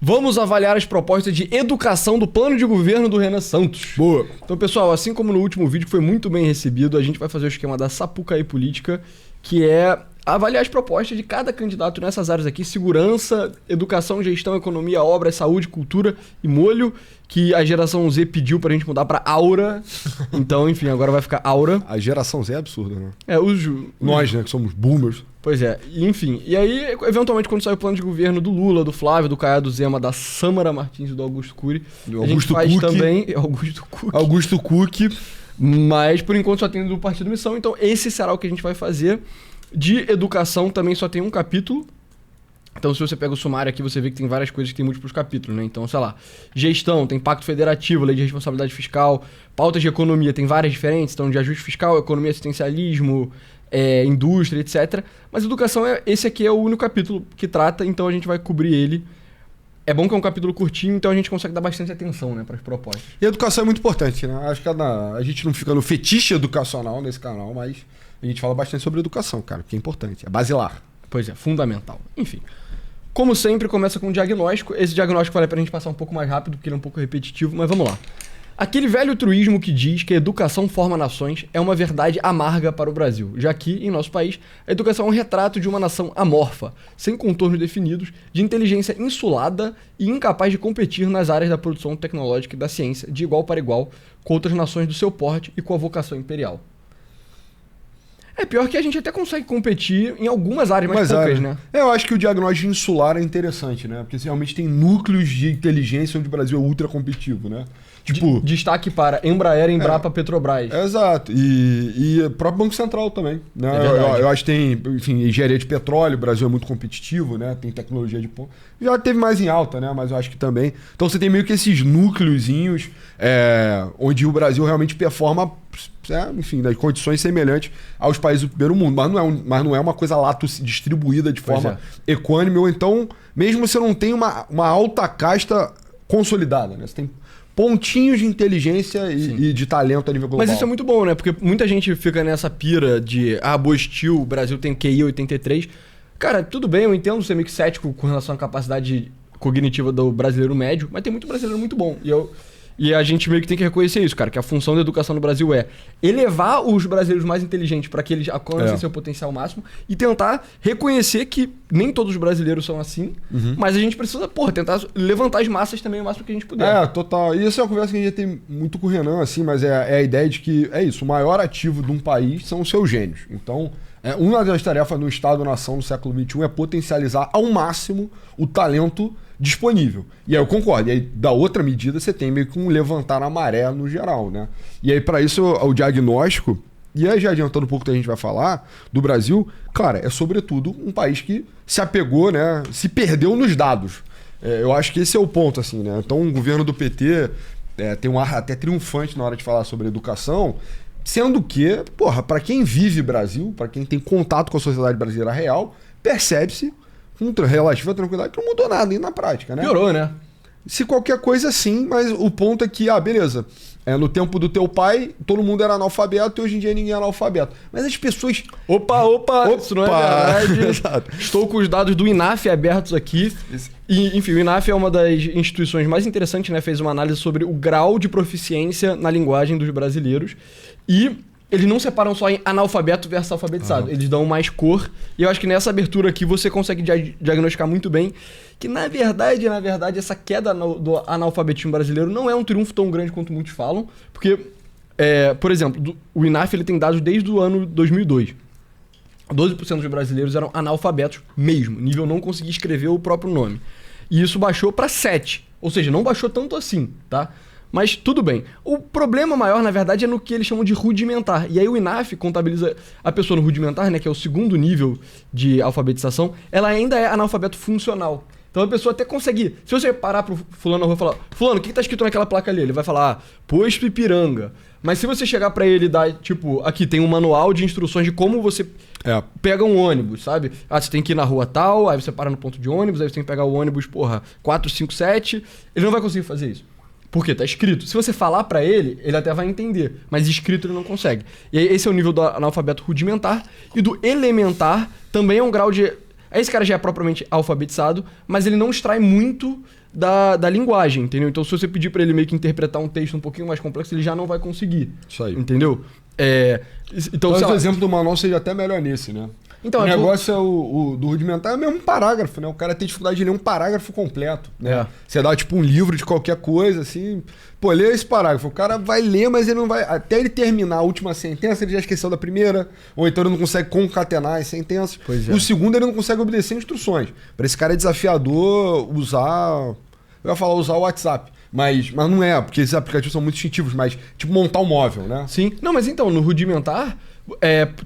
Vamos avaliar as propostas de educação do plano de governo do Renan Santos. Boa. Então, pessoal, assim como no último vídeo que foi muito bem recebido, a gente vai fazer o esquema da Sapucaí Política, que é avaliar as propostas de cada candidato nessas áreas aqui: segurança, educação, gestão, economia, obras, saúde, cultura e molho, que a geração Z pediu pra gente mudar pra Aura. Então, enfim, agora vai ficar Aura. A geração Z é absurda, né? Nós, né, que somos boomers. Pois é, e, enfim. E aí, eventualmente, quando sai o plano de governo do Lula, do Flávio, do Caiado, do Zema, da Sâmara Martins e do Augusto Cury, a gente faz também... Augusto Cook. Mas, por enquanto, só tem do Partido Missão. Então, esse será o que a gente vai fazer. De educação também só tem um capítulo. Então, se você pega o sumário aqui, você vê que tem várias coisas que tem múltiplos capítulos, né? Então, sei lá, gestão, tem pacto federativo, lei de responsabilidade fiscal, pautas de economia, tem várias diferentes. Então, de ajuste fiscal, economia, assistencialismo, indústria, etc. Mas educação, esse aqui é o único capítulo que trata, então a gente vai cobrir ele. É bom que é um capítulo curtinho, então a gente consegue dar bastante atenção, né, para as propostas. E a educação é muito importante, né? Acho que a gente não fica no fetiche educacional nesse canal, mas a gente fala bastante sobre educação, cara, que é importante, é basilar. Pois é, fundamental. Enfim, como sempre, começa com um diagnóstico. Esse diagnóstico vale pra gente passar um pouco mais rápido, porque ele é um pouco repetitivo, mas vamos lá. Aquele velho truísmo que diz que a educação forma nações é uma verdade amarga para o Brasil, já que, em nosso país, a educação é um retrato de uma nação amorfa, sem contornos definidos, de inteligência insulada e incapaz de competir nas áreas da produção tecnológica e da ciência, de igual para igual, com outras nações do seu porte e com a vocação imperial. É pior que a gente até consegue competir em algumas áreas, mas poucas, né? Eu acho que o diagnóstico insular é interessante, né? Porque realmente tem núcleos de inteligência onde o Brasil é ultra competitivo, né? Tipo, destaque para Embraer, Embrapa, Petrobras. Exato. E o próprio Banco Central também, né? Eu acho que tem, enfim, engenharia de petróleo, o Brasil é muito competitivo, né? Tem tecnologia de ponta. Já teve mais em alta, né? Mas eu acho que também. Então você tem meio que esses núcleozinhos onde o Brasil realmente performa, enfim, nas condições semelhantes aos países do primeiro mundo. Mas não é uma coisa lato distribuída de forma equânime, ou então, mesmo você não tem uma alta casta consolidada, né? Você tem pontinhos de inteligência e de talento a nível global. Mas isso é muito bom, né? Porque muita gente fica nessa pira de Boestil, o Brasil tem QI 83. Cara, tudo bem, eu entendo ser meio que cético com relação à capacidade cognitiva do brasileiro médio, mas tem muito brasileiro muito bom. E a gente meio que tem que reconhecer isso, cara, que a função da educação no Brasil é elevar os brasileiros mais inteligentes para que eles alcancem seu potencial máximo e tentar reconhecer que nem todos os brasileiros são assim, mas a gente precisa, tentar levantar as massas também o máximo que a gente puder. Total. E essa é uma conversa que a gente tem muito com o Renan, assim, mas é a ideia de que é isso, o maior ativo de um país são os seus gênios. Então, uma das tarefas do Estado-nação no século XXI é potencializar ao máximo o talento disponível. E aí eu concordo. E aí, da outra medida, você tem meio que um levantar a maré no geral, né? E aí, para isso, o diagnóstico, e aí já adiantando um pouco que a gente vai falar, do Brasil, cara, é sobretudo um país que se apegou, né? Se perdeu nos dados. Eu acho que esse é o ponto, assim, né? Então, o governo do PT tem um ar até triunfante na hora de falar sobre educação, sendo que, para quem vive Brasil, para quem tem contato com a sociedade brasileira real, percebe-se com relativa tranquilidade que não mudou nada nem na prática, né? Piorou, né? Se qualquer coisa, sim, mas o ponto é que, beleza, no tempo do teu pai, todo mundo era analfabeto e hoje em dia ninguém é analfabeto. Mas as pessoas... Opa, isso não é verdade. Estou com os dados do INAF abertos aqui. E, enfim, o INAF é uma das instituições mais interessantes, né? Fez uma análise sobre o grau de proficiência na linguagem dos brasileiros. E eles não separam só em analfabeto versus alfabetizado. Eles dão mais cor. E eu acho que nessa abertura aqui você consegue diagnosticar muito bem que, na verdade, essa queda do analfabetismo brasileiro não é um triunfo tão grande quanto muitos falam. Porque, por exemplo, o INAF ele tem dados desde o ano 2002. 12% dos brasileiros eram analfabetos mesmo. Nível não conseguir escrever o próprio nome. E isso baixou para 7%. Ou seja, não baixou tanto assim, tá? Mas tudo bem. O problema maior, na verdade, é no que eles chamam de rudimentar. E aí o INAF contabiliza a pessoa no rudimentar, né, que é o segundo nível de alfabetização, ela ainda é analfabeto funcional. Então a pessoa até consegue... Se você parar pro fulano na rua e falar, fulano, o que tá escrito naquela placa ali? Ele vai falar, posto Ipiranga. Mas se você chegar pra ele e dar, tipo, aqui tem um manual de instruções de como você pega um ônibus, sabe? Você tem que ir na rua tal, aí você para no ponto de ônibus, aí você tem que pegar o ônibus, 457. Ele não vai conseguir fazer isso. Por quê? Tá escrito. Se você falar pra ele, ele até vai entender. Mas escrito ele não consegue. E aí, esse é o nível do analfabeto rudimentar. E do elementar também é um grau de Aí esse cara já é propriamente alfabetizado, mas ele não extrai muito da linguagem, entendeu? Então se você pedir pra ele meio que interpretar um texto um pouquinho mais complexo, ele já não vai conseguir. Isso aí. Entendeu? Então, talvez o exemplo do manual seja até melhor nesse, né? Então, o negócio do rudimentar é mesmo um parágrafo, né? O cara tem dificuldade de ler um parágrafo completo, né? Você dá tipo um livro de qualquer coisa, assim, pô, lê esse parágrafo. O cara vai ler, mas ele não vai... Até ele terminar a última sentença, ele já esqueceu da primeira, ou então ele não consegue concatenar as sentenças. Pois é. O segundo, ele não consegue obedecer instruções. Para esse cara é desafiador usar... Eu ia falar usar o WhatsApp. Mas não é, porque esses aplicativos são muito instintivos, mas tipo montar um móvel, né? Sim. Não, mas então, no rudimentar,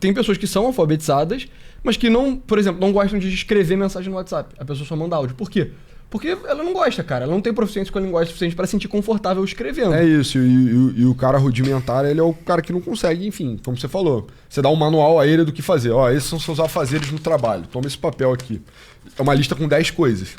tem pessoas que são alfabetizadas, mas que não, por exemplo, não gostam de escrever mensagem no WhatsApp. A pessoa só manda áudio. Por quê? Porque ela não gosta, cara. Ela não tem proficiência com a linguagem suficiente para se sentir confortável escrevendo. É isso. E o cara rudimentar, ele é o cara que não consegue, enfim, como você falou. Você dá um manual a ele do que fazer. Ó, esses são seus afazeres no trabalho. Toma esse papel aqui. É uma lista com 10 coisas.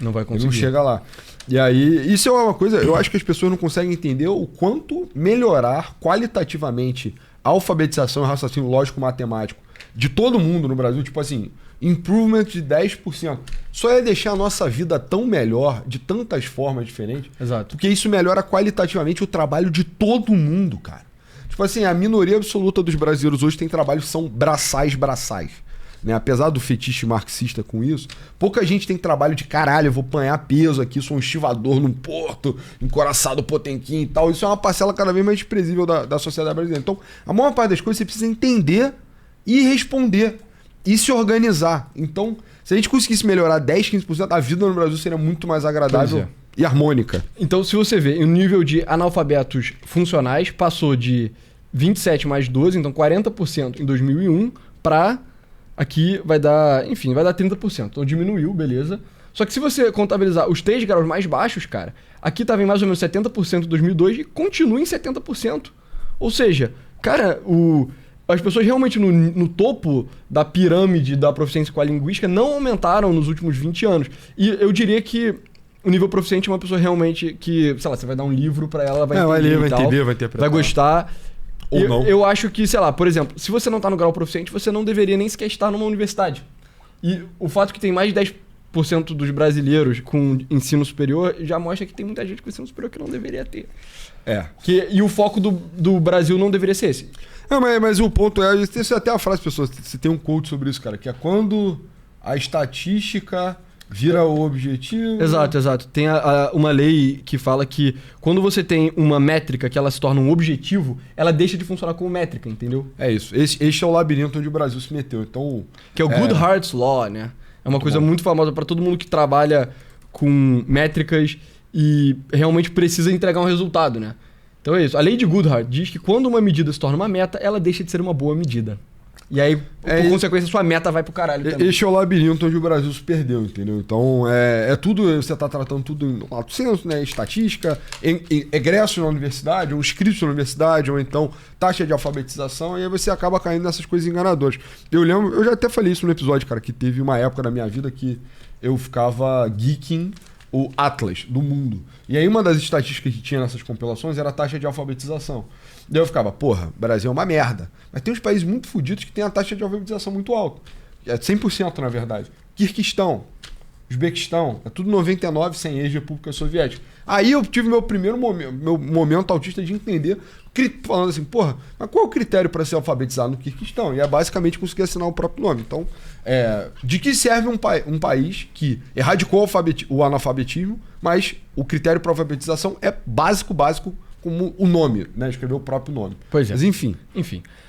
Não vai conseguir. Ele não chega lá. E aí, isso é uma coisa, eu acho que as pessoas não conseguem entender o quanto melhorar qualitativamente a alfabetização e raciocínio lógico-matemático de todo mundo no Brasil, tipo assim, improvement de 10%. Só é deixar a nossa vida tão melhor, de tantas formas diferentes. Exato. Porque isso melhora qualitativamente o trabalho de todo mundo, cara. Tipo assim, a minoria absoluta dos brasileiros hoje tem trabalhos que são braçais. Né? Apesar do fetiche marxista com isso, pouca gente tem trabalho de caralho, eu vou apanhar peso aqui, sou um estivador num porto, encoraçado Potemkin e tal. Isso é uma parcela cada vez mais desprezível da sociedade brasileira. Então, a maior parte das coisas você precisa entender e responder e se organizar. Então, se a gente conseguisse melhorar 10, 15%, a vida no Brasil seria muito mais agradável e harmônica. Então, se você vê, o nível de analfabetos funcionais passou de 27 mais 12, então 40% em 2001 para... Aqui vai dar, enfim, vai dar 30%. Então diminuiu, beleza. Só que se você contabilizar os 3 graus mais baixos, cara, aqui tava em mais ou menos 70% em 2002 e continua em 70%. Ou seja, cara, as pessoas realmente no topo da pirâmide da proficiência com a linguística não aumentaram nos últimos 20 anos. E eu diria que o nível proficiente é uma pessoa realmente que, sei lá, você vai dar um livro pra ela, vai entender, vai interpretar. Vai gostar. Ou não. Eu acho que, sei lá, por exemplo, se você não tá no grau proficiente, você não deveria nem sequer estar numa universidade. E o fato que tem mais de 10% dos brasileiros com ensino superior já mostra que tem muita gente com ensino superior que não deveria ter. E o foco do Brasil não deveria ser esse. Mas o ponto é, isso é até a frase, pessoas, você tem um quote sobre isso, cara, que é quando a estatística vira o objetivo. Exato. Tem uma lei que fala que quando você tem uma métrica que ela se torna um objetivo, ela deixa de funcionar como métrica, entendeu? É isso. Este é o labirinto onde o Brasil se meteu. Então, que é o Goodhart's Law, né? É uma coisa muito famosa para todo mundo que trabalha com métricas e realmente precisa entregar um resultado, né? Então é isso. A lei de Goodhart diz que quando uma medida se torna uma meta, ela deixa de ser uma boa medida. E aí, por consequência, sua meta vai pro caralho também. Este é o labirinto onde o Brasil se perdeu, entendeu? Então, é tudo, você tá tratando tudo em lato senso, né? Estatística, egresso na universidade, ou inscritos na universidade, ou então taxa de alfabetização, e aí você acaba caindo nessas coisas enganadoras. Eu lembro, eu já até falei isso no episódio, cara, que teve uma época da minha vida que eu ficava geeking o Atlas do mundo. E aí uma das estatísticas que tinha nessas compilações era a taxa de alfabetização. Daí eu ficava, porra, Brasil é uma merda. Mas tem uns países muito fodidos que tem a taxa de alfabetização muito alta. É 100% na verdade. Quirguistão, Uzbequistão, é tudo 99 sem ex-república soviética. Aí eu tive meu primeiro momento autista de entender, falando assim, porra, mas qual é o critério para ser alfabetizado no Quirguistão? E é basicamente conseguir assinar o próprio nome. Então, de que serve um país que erradicou o analfabetismo, mas o critério para alfabetização é básico como o nome, né? Escrever o próprio nome. Pois é. Mas enfim.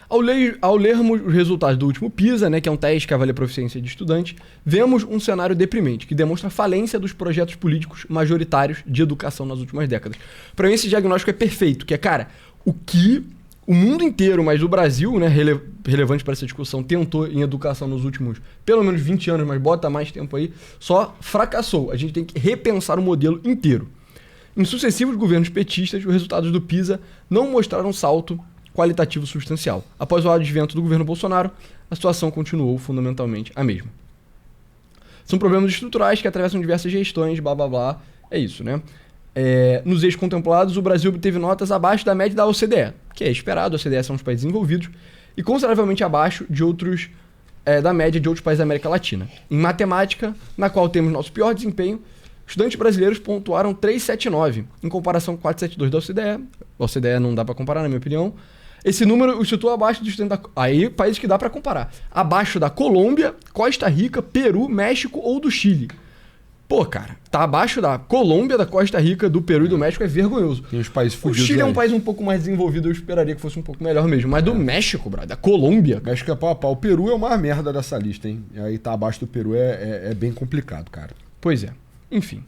Ao lermos os resultados do último PISA, né, que é um teste que avalia a proficiência de estudante, vemos um cenário deprimente, que demonstra a falência dos projetos políticos majoritários de educação nas últimas décadas. Para mim, esse diagnóstico é perfeito, que é, cara, o que o mundo inteiro, mas o Brasil, né, relevante para essa discussão, tentou em educação nos últimos, pelo menos 20 anos, mas bota mais tempo aí, só fracassou. A gente tem que repensar o modelo inteiro. Em sucessivos governos petistas, os resultados do PISA não mostraram salto qualitativo substancial. Após o advento do governo Bolsonaro, a situação continuou fundamentalmente a mesma. São problemas estruturais que atravessam diversas gestões, blá blá blá, é isso, né? Nos eixos contemplados, o Brasil obteve notas abaixo da média da OCDE, que é esperado, a OCDE são os países desenvolvidos, e consideravelmente abaixo de outros da média de outros países da América Latina. Em matemática, na qual temos nosso pior desempenho, estudantes brasileiros pontuaram 3,79, em comparação com 4,72 da OCDE. A OCDE não dá para comparar, na minha opinião. Esse número o situa abaixo do estudante da... Aí, países que dá para comparar. Abaixo da Colômbia, Costa Rica, Peru, México ou do Chile. Pô, cara, tá abaixo da Colômbia, da Costa Rica, do Peru e do México, é vergonhoso. Tem os países fugidos. O Chile é um país um pouco mais desenvolvido, eu esperaria que fosse um pouco melhor mesmo. Mas do México, brother, da Colômbia... México é pau a pau. O Peru é uma merda dessa lista, hein? E aí tá abaixo do Peru é bem complicado, cara. Pois é. Enfim.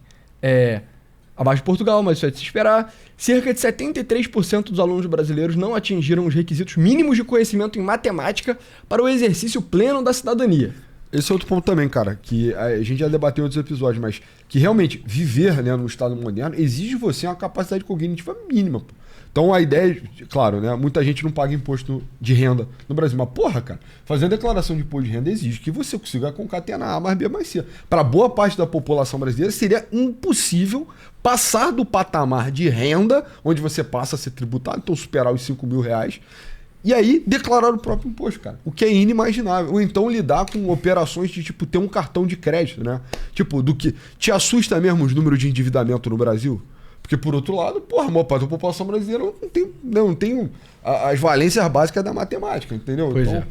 Abaixo de Portugal, mas isso é de se esperar. Cerca de 73% dos alunos brasileiros não atingiram os requisitos mínimos de conhecimento em matemática para o exercício pleno da cidadania. Esse é outro ponto também, cara, que a gente já debateu em outros episódios, mas que realmente viver, né, no Estado moderno exige de você uma capacidade cognitiva mínima, pô. Então a ideia, claro, né? Muita gente não paga imposto de renda no Brasil. Mas, porra, cara, fazer a declaração de imposto de renda exige que você consiga concatenar A mais B mais C. Para boa parte da população brasileira, seria impossível passar do patamar de renda, onde você passa a ser tributado, então superar os 5 mil reais, e aí declarar o próprio imposto, cara. O que é inimaginável. Ou então lidar com operações de, tipo, ter um cartão de crédito, né? Tipo, do que te assusta mesmo os números de endividamento no Brasil? Porque, por outro lado, porra, a maior parte da população brasileira não tem as valências básicas da matemática, entendeu? Pois então,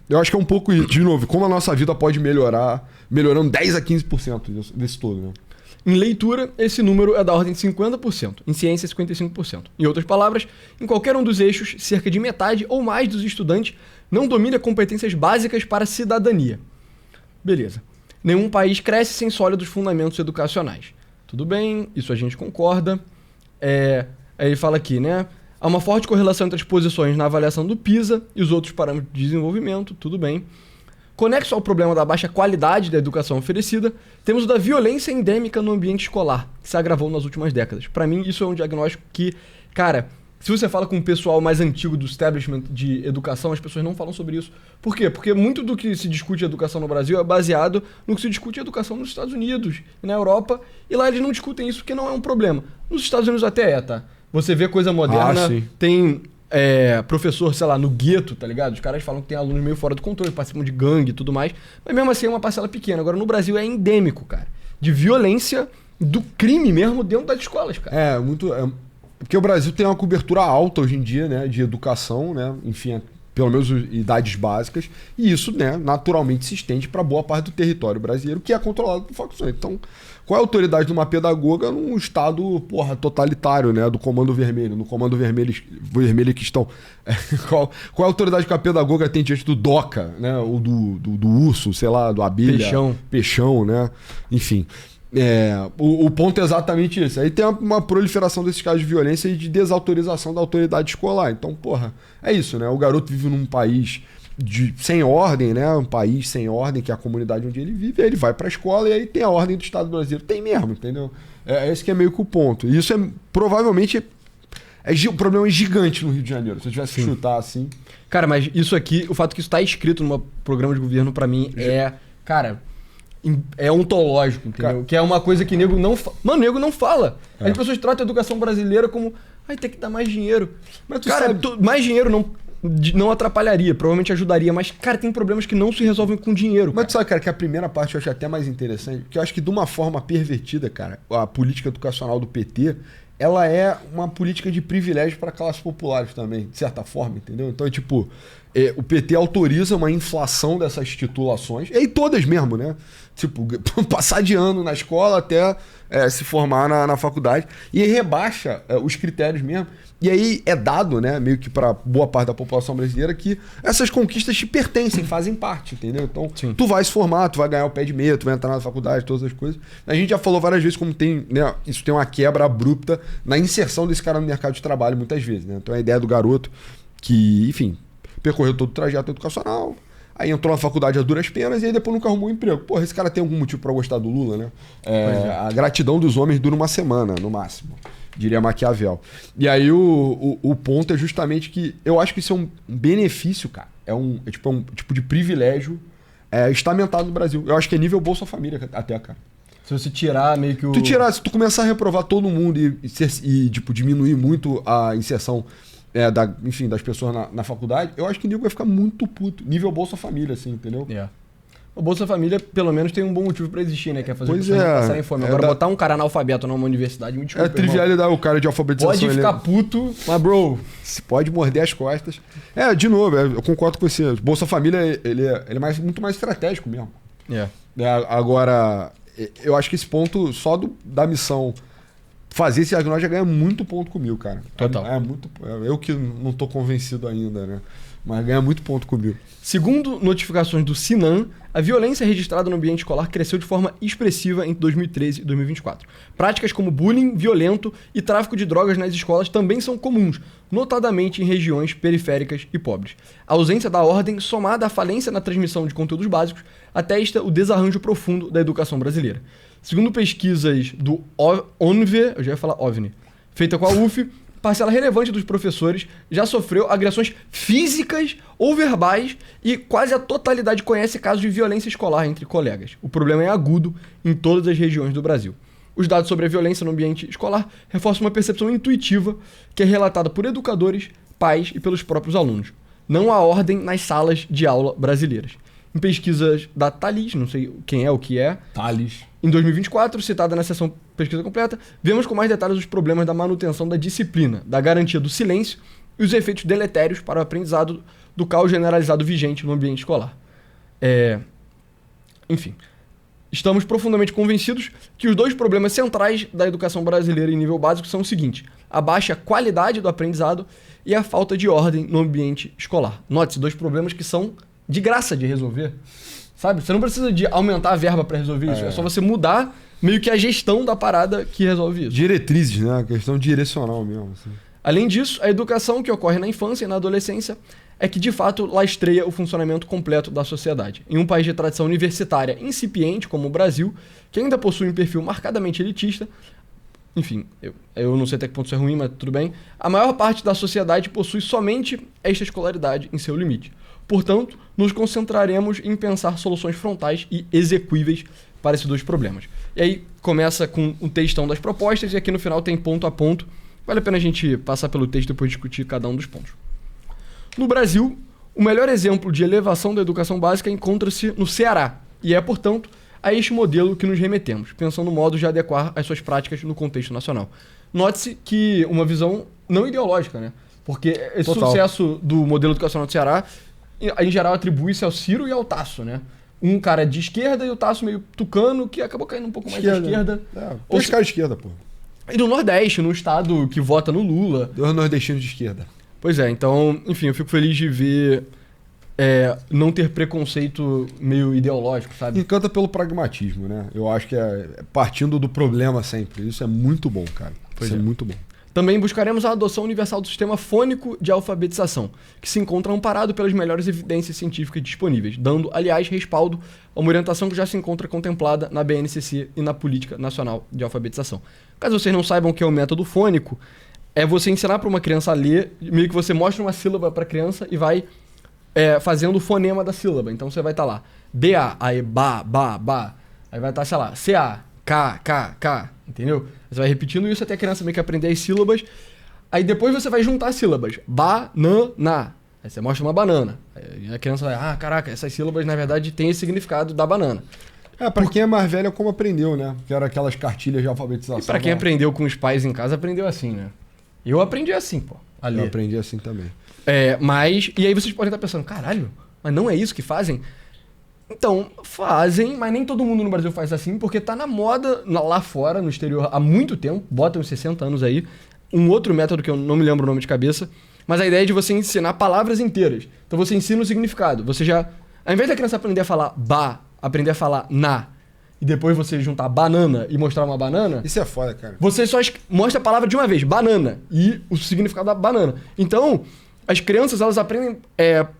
eu acho que é um pouco, de novo, como a nossa vida pode melhorar, melhorando 10 a 15% desse todo, né? Em leitura, esse número é da ordem de 50%. Em ciência, 55%. Em outras palavras, em qualquer um dos eixos, cerca de metade ou mais dos estudantes não domina competências básicas para a cidadania. Beleza. Nenhum país cresce sem sólidos fundamentos educacionais. Tudo bem, isso a gente concorda. Aí ele fala aqui, né? Há uma forte correlação entre as posições na avaliação do PISA e os outros parâmetros de desenvolvimento, tudo bem. Conexo ao problema da baixa qualidade da educação oferecida, temos o da violência endêmica no ambiente escolar, que se agravou nas últimas décadas. Para mim, isso é um diagnóstico que, cara, se você fala com o pessoal mais antigo do establishment de educação, as pessoas não falam sobre isso. Por quê? Porque muito do que se discute educação no Brasil é baseado no que se discute educação nos Estados Unidos e na Europa, e lá eles não discutem isso porque não é um problema. Nos Estados Unidos até tá? Você vê coisa moderna, tem professor, sei lá, no gueto, tá ligado? Os caras falam que tem alunos meio fora do controle, participam de gangue e tudo mais, mas mesmo assim é uma parcela pequena. Agora no Brasil é endêmico, cara, de violência, do crime mesmo dentro das escolas, cara. Porque o Brasil tem uma cobertura alta hoje em dia, né, de educação, né, enfim, pelo menos idades básicas, e isso, né, naturalmente se estende para boa parte do território brasileiro, que é controlado por facções. Então, qual é a autoridade de uma pedagoga num estado, porra, totalitário, né, do Comando Vermelho, no Comando Vermelho que estão... qual é a autoridade que a pedagoga tem diante do DOCA, né, ou do urso, sei lá, do abelha... Peixão, né, enfim... O ponto é exatamente esse. Aí tem uma proliferação desses casos de violência e de desautorização da autoridade escolar. Então, porra, é isso, né? O garoto vive num país sem ordem, né? Um país sem ordem, que é a comunidade onde ele vive, aí ele vai pra escola e aí tem a ordem do Estado brasileiro. Tem mesmo, entendeu? Esse que é meio que o ponto. E isso provavelmente... o problema é gigante no Rio de Janeiro. Se eu tivesse que chutar assim... Cara, mas isso aqui, o fato que isso tá escrito num programa de governo, pra mim, cara... é ontológico, entendeu? Cara, que é uma coisa que nego não fala. Mano, nego não fala. As pessoas tratam a educação brasileira como... tem que dar mais dinheiro. Mas cara, mais dinheiro não atrapalharia, provavelmente ajudaria, mas, cara, tem problemas que não se resolvem com dinheiro. Mas tu sabe, cara, que a primeira parte eu acho até mais interessante, porque eu acho que de uma forma pervertida, cara, a política educacional do PT, ela é uma política de privilégio para classes populares também, de certa forma, entendeu? Então, tipo, o PT autoriza uma inflação dessas titulações, e todas mesmo, né? Tipo, passar de ano na escola até se formar na faculdade, e rebaixa os critérios mesmo. E aí é dado, né, meio que para boa parte da população brasileira, que essas conquistas te pertencem, fazem parte, entendeu? Então, tu vai se formar, tu vai ganhar o pé de meia, tu vai entrar na faculdade, todas as coisas. A gente já falou várias vezes como tem, né, isso tem uma quebra abrupta na inserção desse cara no mercado de trabalho, muitas vezes, né? Então a ideia do garoto que, enfim, percorreu todo o trajeto educacional, aí entrou na faculdade a duras penas e aí depois nunca arrumou um emprego. Porra, esse cara tem algum motivo para gostar do Lula, né? A gratidão dos homens dura uma semana, no máximo, diria Maquiavel. E aí o ponto é justamente que eu acho que isso é um benefício, cara. É um tipo de privilégio estamentado no Brasil. Eu acho que é nível Bolsa Família até, cara. Se você tirar meio que se tu começar a reprovar todo mundo e tipo, diminuir muito a inserção enfim, das pessoas na faculdade, eu acho que o nego vai ficar muito puto. Nível Bolsa Família, assim, entendeu? O Bolsa Família, pelo menos, tem um bom motivo pra existir, né? Que é fazer Pois pessoas é. não passarem fome. Agora, botar um cara analfabeto numa universidade, me desculpa, É trivialidade o cara de alfabetização. pode ficar puto, mas, bro... Se pode morder as costas. De novo, eu concordo com você. Bolsa Família, ele é muito mais estratégico mesmo. Agora, eu acho que esse ponto, só da missão fazer esse diagnóstico já ganha muito ponto comigo, cara. Total. Eu que não tô convencido ainda, né? Mas ganha muito ponto comigo. Segundo notificações do Sinan, a violência registrada no ambiente escolar cresceu de forma expressiva entre 2013 e 2024. Práticas como bullying violento e tráfico de drogas nas escolas também são comuns, notadamente em regiões periféricas e pobres. A ausência da ordem, somada à falência na transmissão de conteúdos básicos, atesta o desarranjo profundo da educação brasileira. Segundo pesquisas do ONV, eu já ia falar OVNI, feita com a UF, parcela relevante dos professores já sofreu agressões físicas ou verbais e quase a totalidade conhece casos de violência escolar entre colegas. O problema é agudo em todas as regiões do Brasil. Os dados sobre a violência no ambiente escolar reforçam uma percepção intuitiva que é relatada por educadores, pais e pelos próprios alunos. Não há ordem nas salas de aula brasileiras. Em pesquisas da Thalys, não sei quem é o que é... Thalys. Em 2024, citada na seção pesquisa completa, vemos com mais detalhes os problemas da manutenção da disciplina, da garantia do silêncio e os efeitos deletérios para o aprendizado do caos generalizado vigente no ambiente escolar. Enfim, estamos profundamente convencidos que os dois problemas centrais da educação brasileira em nível básico são o seguinte: a baixa qualidade do aprendizado e a falta de ordem no ambiente escolar. Note-se, dois problemas que são de graça de resolver. Sabe? Você não precisa de aumentar a verba para resolver isso. É só você mudar meio que a gestão da parada que resolve isso. Diretrizes, né? Questão direcional mesmo. Assim. Além disso, a educação que ocorre na infância e na adolescência é que, de fato, lastreia o funcionamento completo da sociedade. Em um país de tradição universitária incipiente, como o Brasil, que ainda possui um perfil marcadamente elitista, enfim, eu não sei até que ponto isso é ruim, mas tudo bem, a maior parte da sociedade possui somente esta escolaridade em seu limite. Portanto, nos concentraremos em pensar soluções frontais e execuíveis para esses dois problemas. E aí começa com um textão das propostas e aqui no final tem ponto a ponto. Vale a pena a gente passar pelo texto e depois discutir cada um dos pontos. No Brasil, o melhor exemplo de elevação da educação básica encontra-se no Ceará e é, portanto, a este modelo que nos remetemos, pensando no modo de adequar as suas práticas no contexto nacional. Note-se que uma visão não ideológica, né? Porque esse sucesso do modelo educacional do Ceará, em geral, atribui-se ao Ciro e ao Tasso, né? Um cara de esquerda e o Tasso meio tucano, que acabou caindo um pouco mais à esquerda. Os caras de esquerda, pô. E do Nordeste, num estado que vota no Lula. Dois nordestinos de esquerda. Pois é, então, enfim, eu fico feliz de ver não ter preconceito meio ideológico, sabe? Encanta pelo pragmatismo, né? Eu acho que é partindo do problema sempre. Isso é muito bom, cara. Isso é muito bom. Também buscaremos a adoção universal do sistema fônico de alfabetização, que se encontra amparado pelas melhores evidências científicas disponíveis, dando, aliás, respaldo a uma orientação que já se encontra contemplada na BNCC e na Política Nacional de Alfabetização. Caso vocês não saibam o que é o método fônico, é você ensinar para uma criança a ler, meio que você mostra uma sílaba para a criança e vai fazendo o fonema da sílaba. Então você vai estar lá, B-A, aí ba, ba, ba, aí vai estar, sei lá, C-A, K, K, K, entendeu? Você vai repetindo isso até a criança meio que aprender as sílabas. Aí depois você vai juntar as sílabas. Banana. Aí você mostra uma banana. Aí a criança vai, caraca, essas sílabas na verdade têm esse significado da banana. Pra quem é mais velho é como aprendeu, né? Que eram aquelas cartilhas de alfabetização. E pra quem aprendeu com os pais em casa, aprendeu assim, né? Eu aprendi assim, pô. Eu aprendi assim também. E aí vocês podem estar pensando, caralho, mas não é isso que fazem? Então, fazem, mas nem todo mundo no Brasil faz assim, porque tá na moda lá fora, no exterior, há muito tempo, bota uns 60 anos aí, um outro método que eu não me lembro o nome de cabeça, mas a ideia é de você ensinar palavras inteiras. Então você ensina o significado. Você já, ao invés da criança aprender a falar ba, aprender a falar na, e depois você juntar banana e mostrar uma banana... Isso é foda, cara. Você só mostra a palavra de uma vez, banana, e o significado da banana. Então... As crianças, elas aprendem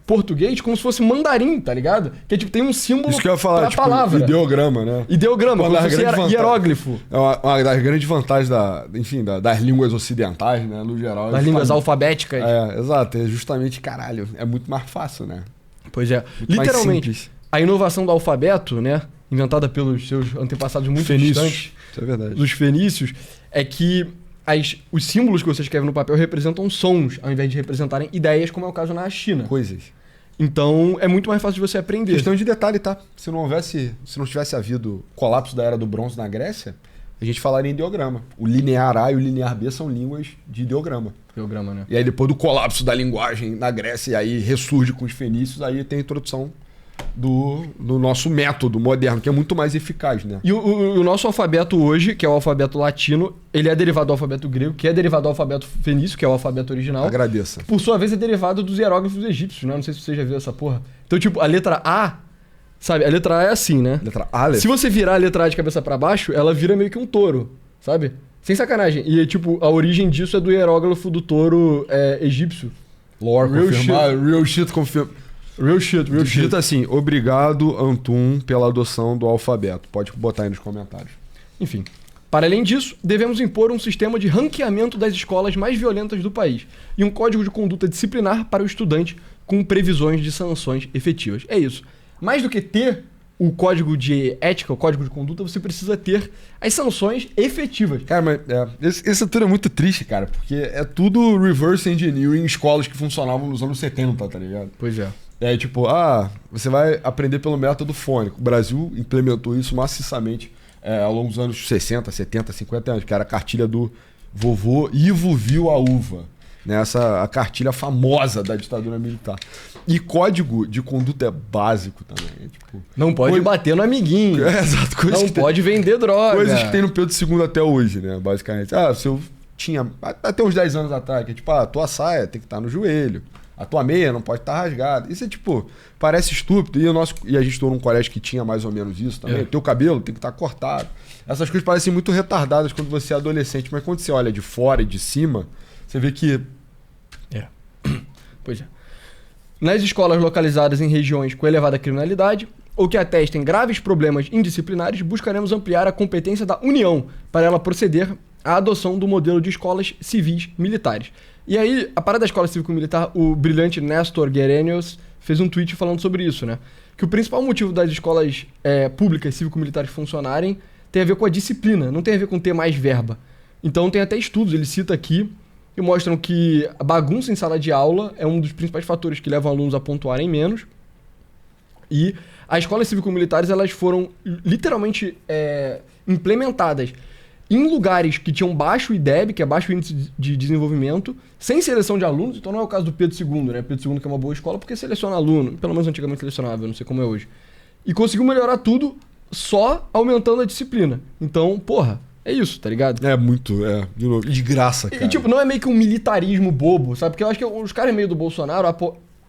português como se fosse mandarim, tá ligado? Que tipo, tem um símbolo isso que eu ia falar, pra palavra. Ideograma, né? Ideograma, como se fosse hieróglifo. É uma das grandes vantagens das línguas ocidentais, né? No geral. Das línguas alfabéticas. Exato. É justamente, caralho, é muito mais fácil, né? Pois é. Muito literalmente, a inovação do alfabeto, né? Inventada pelos seus antepassados muito distantes. Isso é verdade. Dos fenícios, é que os símbolos que você escreve no papel representam sons, ao invés de representarem ideias, como é o caso na China. Coisas. Então, é muito mais fácil de você aprender. Questão de detalhe, tá? Se não tivesse havido colapso da Era do Bronze na Grécia, a gente falaria em ideograma. O linear A e o linear B são línguas de ideograma. Ideograma, né? E aí depois do colapso da linguagem na Grécia, e aí ressurge com os fenícios, aí tem a introdução do nosso método moderno, que é muito mais eficaz, né? E o nosso alfabeto hoje, que é o alfabeto latino, ele é derivado do alfabeto grego, que é derivado do alfabeto fenício, que é o alfabeto original. Agradeça. Por sua vez, é derivado dos hieróglifos egípcios, né? Não sei se você já viu essa porra. Então, tipo, a letra A, sabe? A letra A é assim, né? Letra A, Se você virar a letra A de cabeça pra baixo, ela vira meio que um touro, sabe? Sem sacanagem. E, tipo, a origem disso é do hieróglifo do touro egípcio. Lore confirmado, real shit confirmado. Real shit. Digita assim, obrigado, Antum, pela adoção do alfabeto. Pode botar aí nos comentários. Enfim. Para além disso, devemos impor um sistema de ranqueamento das escolas mais violentas do país e um código de conduta disciplinar para o estudante com previsões de sanções efetivas. É isso. Mais do que ter o código de ética, o código de conduta, você precisa ter as sanções efetivas. Cara, mas esse tudo é muito triste, cara, porque é tudo reverse engineering em escolas que funcionavam nos anos 70, tá ligado? Pois é. É tipo, você vai aprender pelo método fônico. O Brasil implementou isso maciçamente ao longo dos anos 60, 70, 50 anos, que era a cartilha do vovô Ivo Viu a Uva. Né? A cartilha famosa da ditadura militar. E código de conduta é básico também. Tipo, não pode bater no amiguinho. Exato. Não pode vender droga. Coisas que tem no Pedro II até hoje, né? Basicamente. Se eu tinha até uns 10 anos atrás, que é tipo, a tua saia tem que estar no joelho. A tua meia não pode estar rasgada. Isso é tipo, parece estúpido. E a gente estudou num colégio que tinha mais ou menos isso também. O teu cabelo tem que estar cortado. Essas coisas parecem muito retardadas quando você é adolescente, mas quando você olha de fora e de cima, você vê que... Pois é. Nas escolas localizadas em regiões com elevada criminalidade ou que atestem graves problemas indisciplinares, buscaremos ampliar a competência da União para ela proceder à adoção do modelo de escolas civis militares. E aí, a parada da escola cívico-militar, o brilhante Néstor Guerenius fez um tweet falando sobre isso, né? Que o principal motivo das escolas públicas cívico-militares funcionarem tem a ver com a disciplina, não tem a ver com ter mais verba. Então tem até estudos, ele cita aqui, que mostram que a bagunça em sala de aula é um dos principais fatores que levam alunos a pontuarem menos. E as escolas cívico-militares, elas foram literalmente implementadas em lugares que tinham baixo IDEB, que é baixo índice de desenvolvimento, sem seleção de alunos. Então não é o caso do Pedro II, né? Pedro II que é uma boa escola porque seleciona aluno, pelo menos antigamente selecionava, eu não sei como é hoje. E conseguiu melhorar tudo só aumentando a disciplina. Então, porra, é isso, tá ligado? É muito, de novo, de graça, cara. E tipo, não é meio que um militarismo bobo, sabe? Porque eu acho que os caras meio do Bolsonaro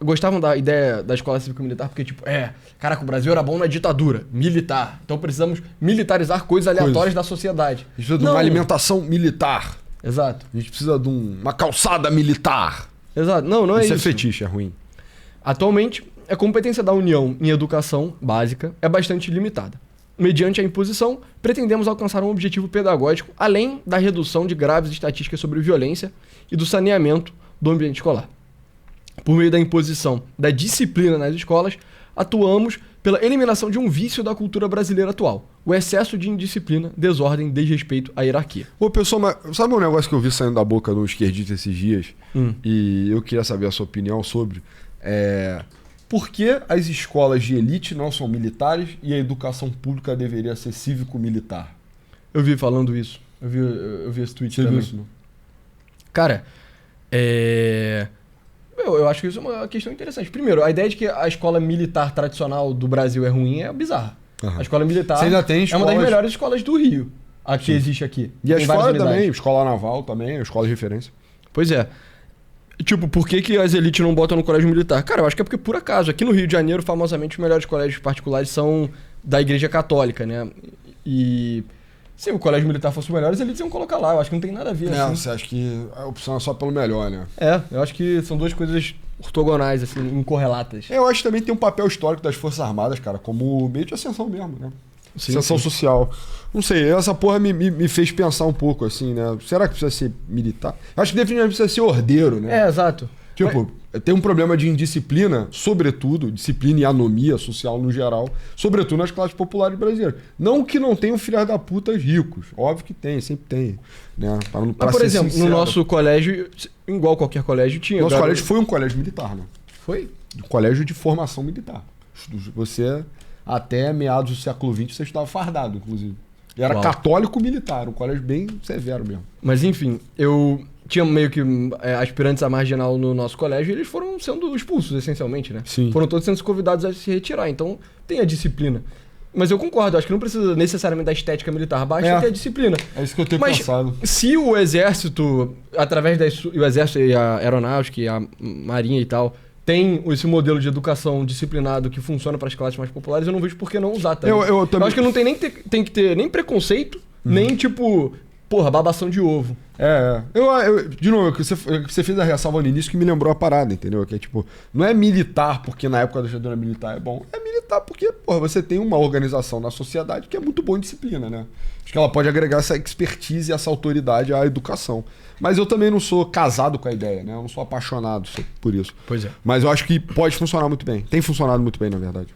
gostavam da ideia da escola cívico-militar porque, tipo, caraca, o Brasil era bom na ditadura, militar. Então precisamos militarizar coisas aleatórias da sociedade. A gente precisa de uma alimentação militar. Exato. A gente precisa de uma calçada militar. Exato. Não é isso. Isso é fetiche, é ruim. Atualmente, a competência da União em educação básica é bastante limitada. Mediante a imposição, pretendemos alcançar um objetivo pedagógico além da redução de graves estatísticas sobre violência e do saneamento do ambiente escolar. Por meio da imposição da disciplina nas escolas, atuamos pela eliminação de um vício da cultura brasileira atual: o excesso de indisciplina, desordem, desrespeito à hierarquia. Ô, pessoal, mas sabe um negócio que eu vi saindo da boca do esquerdista esses dias? E eu queria saber a sua opinião sobre. Por que as escolas de elite não são militares e a educação pública deveria ser cívico-militar? Eu vi falando isso. Eu vi esse tweet Você também. viu isso, não? Cara, eu acho que isso é uma questão interessante. Primeiro, a ideia de que a escola militar tradicional do Brasil é ruim é bizarra. Uhum. A escola militar Você ainda tem é uma das melhores escolas do Rio. A que existe aqui. E a Tem escola várias também, unidades. escola naval também, a escola de referência. Pois é. Tipo, por que as elites não botam no colégio militar? Cara, eu acho que é porque, por acaso, aqui no Rio de Janeiro, famosamente, os melhores colégios particulares são da Igreja Católica, né? E se o colégio militar fosse o melhor, as elites iam colocar lá. Eu acho que não tem nada a ver. Não, assim. você acha que a opção é só pelo melhor, né? Eu acho que são duas coisas ortogonais, assim, incorrelatas. Eu acho que também tem um papel histórico das Forças Armadas, cara, como meio de ascensão mesmo, né? Ascensão social. Não sei, essa porra me fez pensar um pouco, assim, né? Será que precisa ser militar? Eu acho que definitivamente precisa ser ordeiro, né? Exato. Tipo, tem um problema de indisciplina, sobretudo, disciplina e anomia social no geral, sobretudo nas classes populares brasileiras. Não que não tenham filhas da puta ricos, óbvio que tem, sempre tem. Né? Mas, por exemplo, sincero, no nosso colégio, igual qualquer colégio, tinha... Nosso colégio foi um colégio militar, né? Foi? Um colégio de formação militar. Você, até meados do século XX, você estava fardado, inclusive. E era católico militar, um colégio bem severo mesmo. Mas enfim, eu tinha meio que aspirantes à marginal no nosso colégio e eles foram sendo expulsos, essencialmente, né? Sim. Foram todos sendo convidados a se retirar, então tem a disciplina. Mas eu concordo, acho que não precisa necessariamente da estética militar, basta ter a disciplina. É isso que eu tenho pensado. Se o exército, através o exército e a aeronáutica e a marinha e tal, tem esse modelo de educação disciplinado que funciona para as classes mais populares, eu não vejo por que não usar também. Eu também... eu acho que não tem que ter nem preconceito, nem tipo, babação de ovo. De novo, você fez a ressalva no início que me lembrou a parada, entendeu? Que é tipo, não é militar porque na época da ditadura militar é bom, é militar porque, você tem uma organização na sociedade que é muito boa em disciplina, né? Acho que ela pode agregar essa expertise e essa autoridade à educação. Mas eu também não sou casado com a ideia, né? Eu não sou apaixonado por isso. Pois é. Mas eu acho que pode funcionar muito bem. Tem funcionado muito bem, na verdade.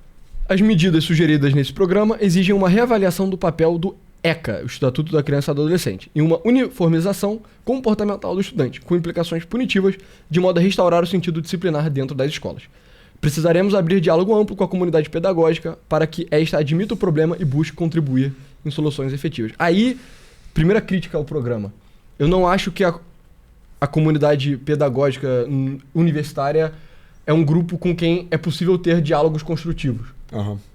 As medidas sugeridas nesse programa exigem uma reavaliação do papel do ECA, o Estatuto da Criança e do Adolescente, e uma uniformização comportamental do estudante, com implicações punitivas, de modo a restaurar o sentido disciplinar dentro das escolas. Precisaremos abrir diálogo amplo com a comunidade pedagógica para que esta admita o problema e busque contribuir em soluções efetivas. Aí, primeira crítica ao programa. Eu não acho que a comunidade pedagógica universitária é um grupo com quem é possível ter diálogos construtivos,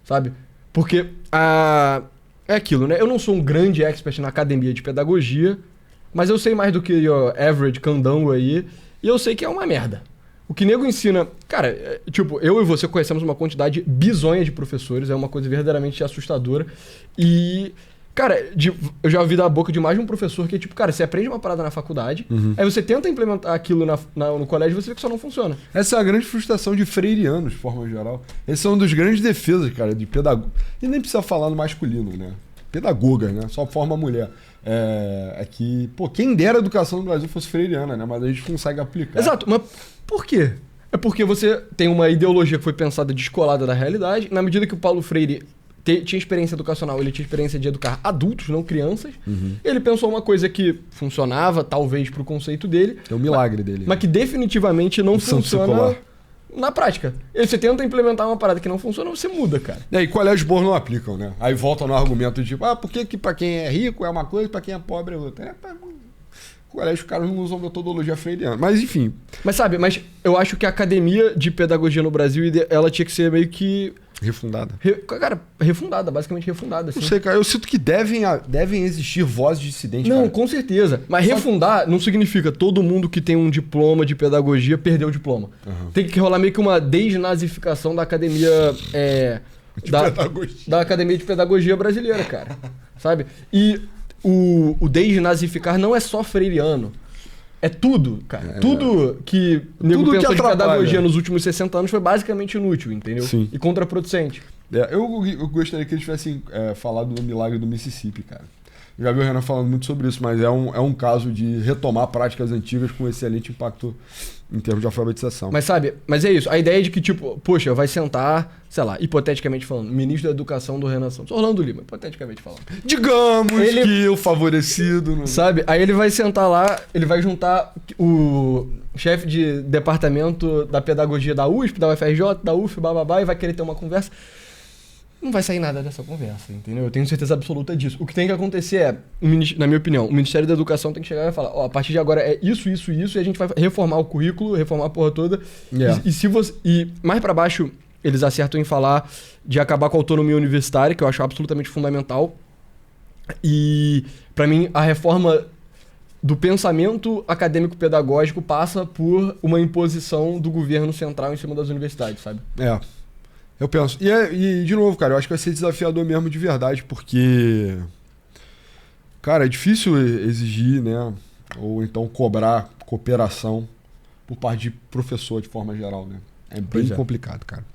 sabe? Porque é aquilo, né? Eu não sou um grande expert na academia de pedagogia, mas eu sei mais do que o average candango aí, e eu sei que é uma merda. O que nego ensina... Cara, eu e você conhecemos uma quantidade bizonha de professores, é uma coisa verdadeiramente assustadora, e... Cara, eu já ouvi da boca de mais de um professor que você aprende uma parada na faculdade, aí você tenta implementar aquilo no colégio e você vê que só não funciona. Essa é a grande frustração de freirianos, de forma geral. Esse é um dos grandes defesas, cara, de pedagogo. E nem precisa falar no masculino, né? Pedagogas, né? Só forma mulher. É que, quem dera a educação no Brasil fosse freiriana, né? Mas a gente consegue aplicar. Exato, mas por quê? É porque você tem uma ideologia que foi pensada descolada da realidade. Na medida que o Paulo Freire tinha experiência educacional, ele tinha experiência de educar adultos, não crianças. Ele pensou uma coisa que funcionava, talvez, pro conceito dele. É um milagre dele. Mas que definitivamente não funciona na prática. Você tenta implementar uma parada que não funciona, você muda, cara. E colégios bons não aplicam, né? Aí volta no argumento de por que pra quem é rico é uma coisa e pra quem é pobre é outra? Colégio, os caras não usam metodologia freiriana. Mas, enfim. Mas eu acho que a academia de pedagogia no Brasil, ela tinha que ser meio que... Refundada. Basicamente refundada. Assim. Não sei, cara. Eu sinto que devem existir vozes dissidentes. Não, cara. Com certeza. Mas refundar não significa todo mundo que tem um diploma de pedagogia perdeu o diploma. Tem que rolar meio que uma desnazificação da academia... da academia de pedagogia brasileira, cara. Sabe? E o desnazificar não é só freiriano. É tudo, cara. Tudo que nego pensou de pedagogia nos últimos 60 anos foi basicamente inútil, entendeu? Sim. E contraproducente. Eu gostaria que eles tivessem falado do milagre do Mississippi, cara. Eu já vi o Renan falando muito sobre isso, mas é um caso de retomar práticas antigas com excelente impacto em termos de alfabetização. Mas é isso. A ideia de que, vai sentar, sei lá, hipoteticamente falando, ministro da Educação do Renan Santos, Orlando Lima, hipoteticamente falando. Digamos que o favorecido... Não... Sabe? Aí ele vai sentar lá, ele vai juntar o chefe de departamento da pedagogia da USP, da UFRJ, da UF, bababá, e vai querer ter uma conversa. Não vai sair nada dessa conversa, entendeu? Eu tenho certeza absoluta disso. O que tem que acontecer é, na minha opinião, o Ministério da Educação tem que chegar e falar, a partir de agora é isso, e a gente vai reformar o currículo, reformar a porra toda. E mais pra baixo, eles acertam em falar de acabar com a autonomia universitária, que eu acho absolutamente fundamental. E, pra mim, a reforma do pensamento acadêmico-pedagógico passa por uma imposição do governo central em cima das universidades, sabe? Eu penso. E, de novo, cara, eu acho que vai ser desafiador mesmo de verdade, porque... Cara, é difícil exigir, né? Ou então cobrar cooperação por parte de professor, de forma geral, né? É bem complicado, cara.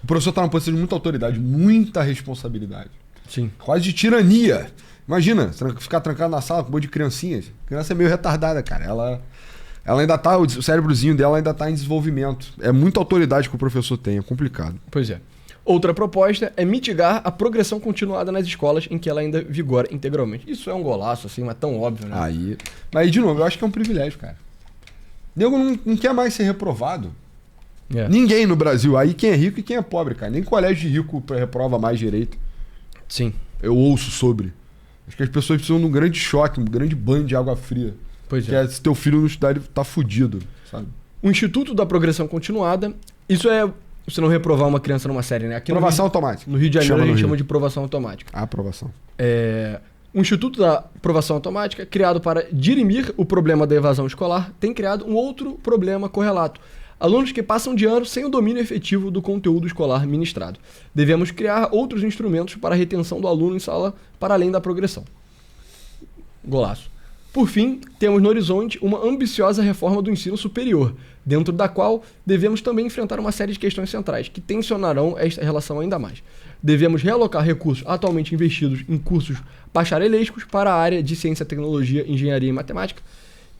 O professor tá numa posição de muita autoridade, muita responsabilidade. Sim. Quase de tirania. Imagina, ficar trancado na sala com um monte de criancinhas. A criança é meio retardada, cara. Ela Ela ainda tá, o cérebrozinho dela ainda tá em desenvolvimento. É muita autoridade que o professor tem, é complicado. Pois é. Outra proposta é mitigar a progressão continuada nas escolas em que ela ainda vigora integralmente. Isso é um golaço, assim, mas tão óbvio, né? Mas, de novo, eu acho que é um privilégio, cara. Nego não quer mais ser reprovado. Ninguém no Brasil. Aí quem é rico e quem é pobre, cara. Nem colégio de rico reprova mais direito. Sim. Eu ouço sobre. Acho que as pessoas precisam de um grande choque, um grande banho de água fria. Pois é. Se teu filho não estudar, ele tá fudido, sabe? O Instituto da Progressão Continuada, isso é você não reprovar uma criança numa série, né? Aqui provação automática. No Rio de Janeiro a gente chama de provação automática. Aprovação. O Instituto da Aprovação Automática, criado para dirimir o problema da evasão escolar, tem criado um outro problema correlato. Alunos que passam de ano sem o domínio efetivo do conteúdo escolar ministrado. Devemos criar outros instrumentos para a retenção do aluno em sala para além da progressão. Golaço. Por fim, temos no horizonte uma ambiciosa reforma do ensino superior, dentro da qual devemos também enfrentar uma série de questões centrais que tensionarão esta relação ainda mais. Devemos realocar recursos atualmente investidos em cursos bacharelescos para a área de ciência, tecnologia, engenharia e matemática.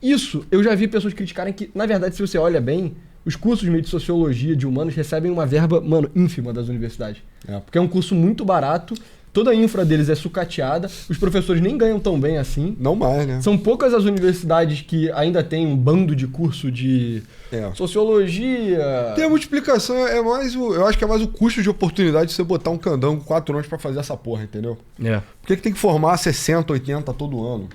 Isso, eu já vi pessoas criticarem que, na verdade, se você olha bem, os cursos de sociologia, de humanos, recebem uma verba, ínfima das universidades. Porque é um curso muito barato, toda a infra deles é sucateada, os professores nem ganham tão bem assim. Não mais, né? São poucas as universidades que ainda têm um bando de curso de sociologia. Tem a multiplicação, eu acho que é mais o custo de oportunidade de você botar um candão com 4 anos pra fazer essa porra, entendeu? Por que tem que formar 60, 80 todo ano?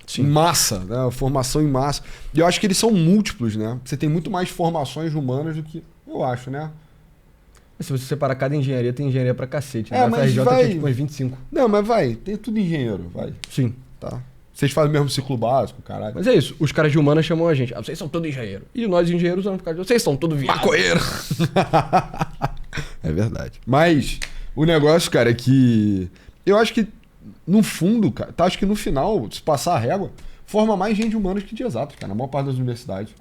Sim. Em massa, né? Formação em massa. E eu acho que eles são múltiplos, né? Você tem muito mais formações humanas do que... Eu acho, né? Se você separar cada engenharia, tem engenharia pra cacete. Né? Mas FRJ tem tipo umas 25. Não, mas tem tudo engenheiro, vai. Sim. Tá. Vocês fazem o mesmo ciclo básico, caralho. Mas é isso, os caras de humanas chamam a gente. Vocês são todos engenheiros. E nós engenheiros vamos ficar de vocês são todos viados. Maconheiro! É verdade. Mas o negócio, cara, é que... Eu acho que no fundo, cara, acho que no final, se passar a régua, forma mais gente de humanas que de exatas, cara, na maior parte das universidades.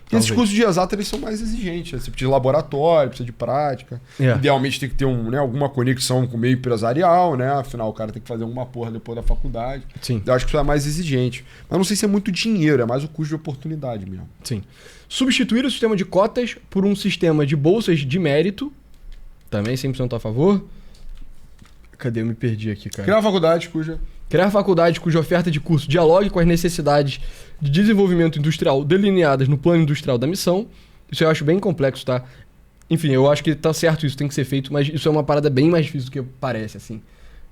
Porque esses cursos de exatas, eles são mais exigentes. Você precisa de laboratório, precisa de prática. Idealmente tem que ter alguma conexão com o meio empresarial, né? Afinal, o cara tem que fazer alguma porra depois da faculdade. Sim. Eu acho que isso é mais exigente. Mas não sei se é muito dinheiro, é mais o custo de oportunidade mesmo. Sim. Substituir o sistema de cotas por um sistema de bolsas de mérito. Também 100% a favor. Cadê? Eu me perdi aqui, cara. Criar faculdade cuja oferta de curso dialogue com as necessidades de desenvolvimento industrial delineadas no plano industrial da missão. Isso eu acho bem complexo, tá? Enfim, eu acho que tá certo, isso tem que ser feito, mas isso é uma parada bem mais difícil do que parece, assim.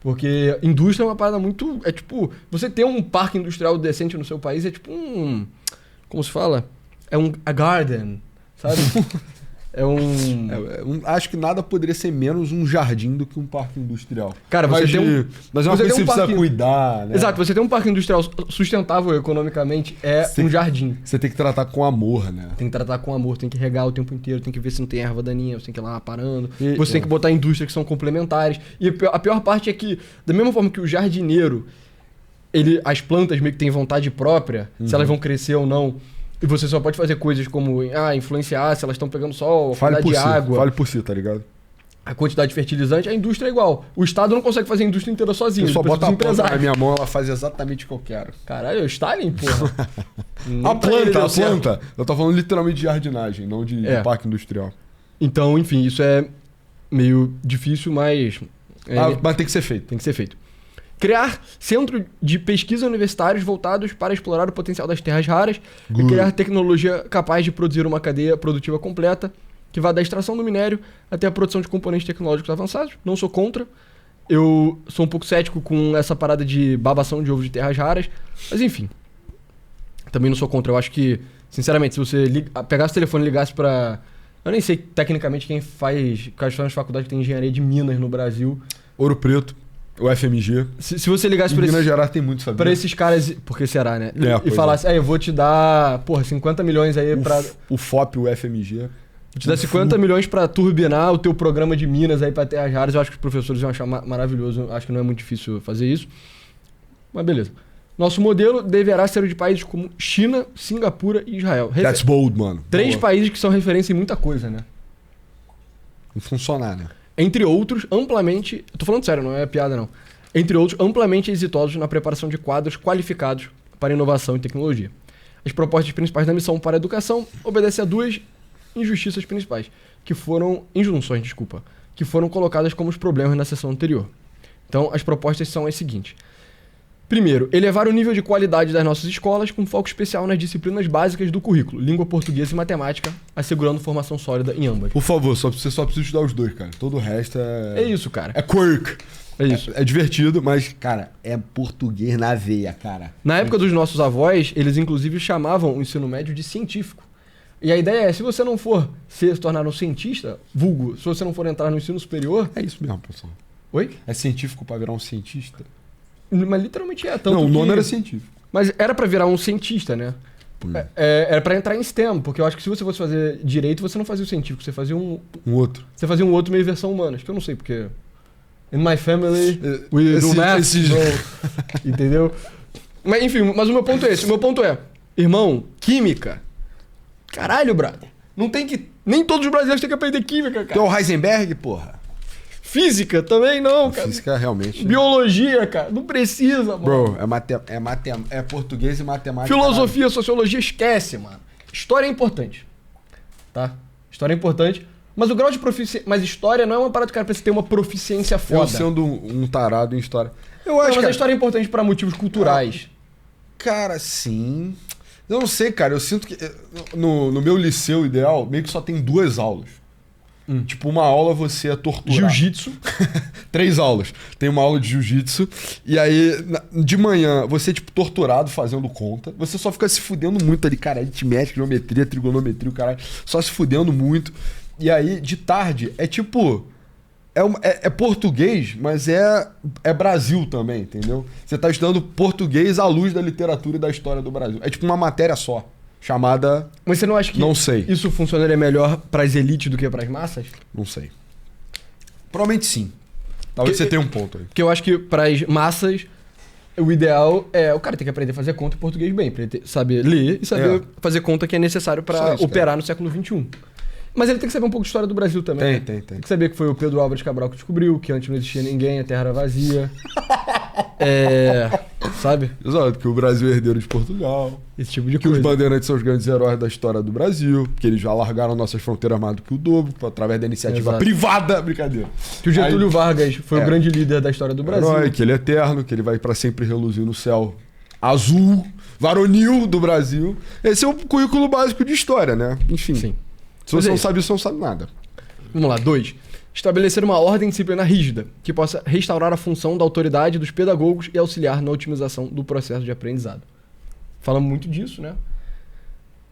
Porque indústria é uma parada muito... É tipo, você ter um parque industrial decente no seu país é tipo um... Como se fala? A garden, sabe? Acho que nada poderia ser menos um jardim do que um parque industrial. Cara, mas é uma coisa que você precisa cuidar, né? Exato, você tem um parque industrial sustentável economicamente, um jardim. Você tem que tratar com amor, né? Tem que tratar com amor, tem que regar o tempo inteiro, tem que ver se não tem erva daninha, você tem que ir lá parando. Você tem que botar indústrias que são complementares. E a pior parte é que, da mesma forma que o jardineiro, as plantas meio que têm vontade própria, se elas vão crescer ou não. E você só pode fazer coisas como influenciar se elas estão pegando sol, a quantidade de água. Vale por si, tá ligado? A quantidade de fertilizante, a indústria é igual. O Estado não consegue fazer a indústria inteira sozinho. Eu só boto a planta na minha mão, ela faz exatamente o que eu quero. Caralho, é o Stalin, porra. a planta. Eu tô falando literalmente de jardinagem, não de parque industrial. Então, enfim, isso é meio difícil, mas... Mas tem que ser feito. Tem que ser feito. Criar centro de pesquisa universitários voltados para explorar o potencial das terras raras e criar tecnologia capaz de produzir uma cadeia produtiva completa que vá da extração do minério até a produção de componentes tecnológicos avançados. Não sou contra. Eu sou um pouco cético com essa parada de babação de ovo de terras raras. Mas enfim. Também não sou contra. Eu acho que, sinceramente, se você pegasse o telefone e ligasse para... Eu nem sei tecnicamente quem faz... Quais são as faculdades que tem engenharia de Minas no Brasil. Ouro Preto. O FMG. Se você ligasse pra Minas Gerais tem muito, sabia? Pra esses caras... Porque será, né? E falasse, eu vou te dar, 50 milhões aí pra... O FOP, o FMG. Vou te dar 50 milhões pra turbinar o teu programa de Minas aí pra terras raras. Eu acho que os professores vão achar maravilhoso. Acho que não é muito difícil fazer isso. Mas beleza. Nosso modelo deverá ser o de países como China, Singapura e Israel. That's bold, mano. 3 países que são referência em muita coisa, né? Não funcionar, né? Entre outros, amplamente... Tô falando sério, não é piada não. Entre outros, amplamente exitosos na preparação de quadros qualificados para inovação e tecnologia. As propostas principais da missão para a educação obedecem a duas injustiças principais, injunções, que foram colocadas como os problemas na sessão anterior. Então, as propostas são as seguintes. Primeiro, elevar o nível de qualidade das nossas escolas com foco especial nas disciplinas básicas do currículo, língua portuguesa e matemática, assegurando formação sólida em ambas. Por favor, você só precisa estudar os dois, cara. Todo o resto é... É isso, cara. É quirk. É isso. É divertido, mas, cara, é português na veia, cara. Na época dos nossos avós, eles inclusive chamavam o ensino médio de científico. E a ideia é, se você não for se tornar um cientista, vulgo, se você não for entrar no ensino superior... É isso mesmo, pessoal. Oi? É científico pra virar um cientista? Mas literalmente é. Tanto não, o nome que... era científico. Mas era pra virar um cientista, né? Era pra entrar em STEM, porque eu acho que se você fosse fazer direito, você não fazia o científico, você fazia um outro. Você fazia um outro meio versão humanas, que eu não sei porque... In my family, we do math, entendeu? Mas enfim, mas o meu ponto é esse. O meu ponto é, irmão, química. Caralho, brother. Não tem que... Nem todos os brasileiros têm que aprender química, cara. Tu é o Heisenberg, porra? Física também não, cara. Física realmente... Biologia, cara. Não precisa, mano. Bro, é português e matemática. Filosofia, sociologia, esquece, mano. História é importante. Tá? História é importante. Mas o grau de proficiência... Mas história não é uma parada que o cara precisa ter uma proficiência foda. Eu sendo um tarado em história. Eu acho mas que... a história é importante pra motivos culturais. Cara, sim. Eu não sei, cara. Eu sinto que no meu liceu ideal, meio que só tem 2 aulas. Tipo, uma aula você é torturado. Jiu-jitsu. 3 aulas. Tem uma aula de jiu-jitsu. E aí, de manhã, você é, tipo, torturado fazendo conta. Você só fica se fudendo muito ali, cara. Aritmética, geometria, trigonometria, o caralho. Só se fudendo muito. E aí, de tarde, é tipo... É português, mas é Brasil também, entendeu? Você tá estudando português à luz da literatura e da história do Brasil. É tipo uma matéria só. Chamada... Mas você não acha que não sei. Isso funcionaria melhor pras elites do que pras massas? Não sei. Provavelmente sim. Talvez você tenha um ponto aí. Porque eu acho que pras massas, o ideal é o cara ter que aprender a fazer conta em português bem, pra ele saber ler e saber fazer conta que é necessário pra operar no século XXI. Mas ele tem que saber um pouco de história do Brasil também. Tem. Tem que saber que foi o Pedro Álvares Cabral que descobriu, que antes não existia ninguém, a terra era vazia. Sabe? Exato, que o Brasil é herdeiro de Portugal. Esse tipo de coisa. Que os bandeirantes são os grandes heróis da história do Brasil. Que eles já largaram nossas fronteiras mais do que o dobro, através da iniciativa privada. Brincadeira. Que o Getúlio Vargas foi o grande líder da história do Brasil. Herói, que ele é eterno, que ele vai pra sempre reluzir no céu azul, varonil do Brasil. Esse é o currículo básico de história, né? Enfim. Sim. Se você não sabe isso, você não sabe nada. Vamos lá, 2. Estabelecer uma ordem disciplinar rígida, que possa restaurar a função da autoridade dos pedagogos e auxiliar na otimização do processo de aprendizado. Falamos muito disso, né?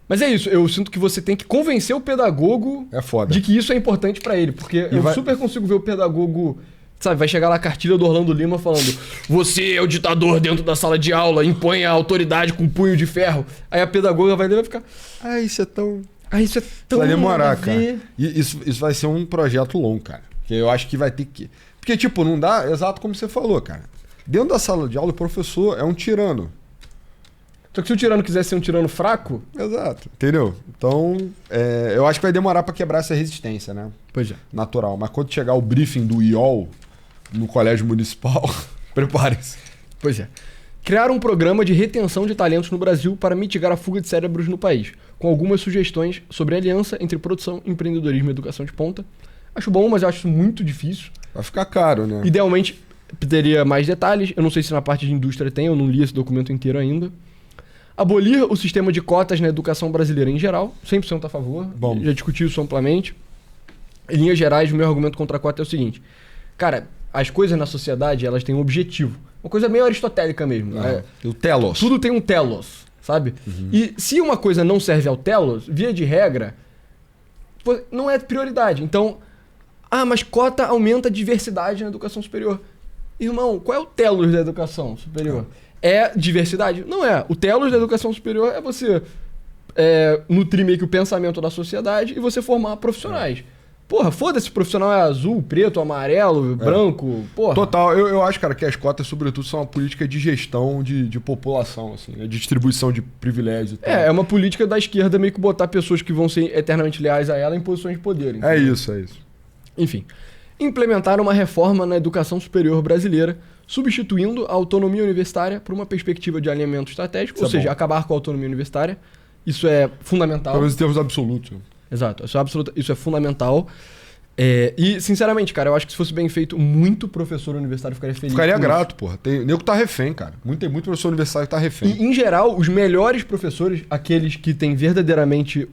Mas é isso, eu sinto que você tem que convencer o pedagogo de que isso é importante pra ele, porque super consigo ver o pedagogo, sabe, vai chegar lá a cartilha do Orlando Lima falando: você é o ditador dentro da sala de aula, impõe a autoridade com um punho de ferro. Aí a pedagoga vai ler e vai ficar: isso é tão... isso é tão... Vai demorar, cara. E isso vai ser um projeto longo, cara. Porque eu acho que vai ter que... Porque, tipo, não dá... Exato como você falou, cara. Dentro da sala de aula, o professor é um tirano. Só que se o tirano quiser ser um tirano fraco... Exato. Entendeu? Então, eu acho que vai demorar pra quebrar essa resistência, né? Pois é. Natural. Mas quando chegar o briefing do IOL no colégio municipal, prepare-se. Pois é. Criar um programa de retenção de talentos no Brasil para mitigar a fuga de cérebros no país, com algumas sugestões sobre a aliança entre produção, empreendedorismo e educação de ponta. Acho bom, mas eu acho muito difícil. Vai ficar caro, né? Idealmente, teria mais detalhes. Eu não sei se na parte de indústria tem, eu não li esse documento inteiro ainda. Abolir o sistema de cotas na educação brasileira em geral. 100% a favor. Bom. Já discuti isso amplamente. Em linhas gerais, o meu argumento contra a cota é o seguinte. Cara, as coisas na sociedade, elas têm um objetivo. Uma coisa meio aristotélica mesmo. O telos. Tudo tem um telos, sabe? E se uma coisa não serve ao telos, via de regra, não é prioridade. Então, mas cota aumenta a diversidade na educação superior. Irmão, qual é o telos da educação superior? É diversidade? Não é. O telos da educação superior é você nutrir meio que o pensamento da sociedade e você formar profissionais. Porra, foda-se se o profissional é azul, preto, amarelo, branco, porra. Total, eu acho, cara, que as cotas, sobretudo, são uma política de gestão de população, assim, de distribuição de privilégios. É uma política da esquerda meio que botar pessoas que vão ser eternamente leais a ela em posições de poder. Entendeu? É isso. Enfim, implementar uma reforma na educação superior brasileira, substituindo a autonomia universitária por uma perspectiva de alinhamento estratégico, Isso ou seja, bom. acabar com a autonomia universitária. Isso é fundamental. Pelo menos em termos absolutos. Exato, isso é fundamental. E, sinceramente, cara, eu acho que se fosse bem feito, muito professor universitário ficaria feliz. Ficaria com grato, porra. Tem nego que tá refém, cara. Tem muito professor universitário que tá refém. E, em geral, os melhores professores, aqueles que têm verdadeiramente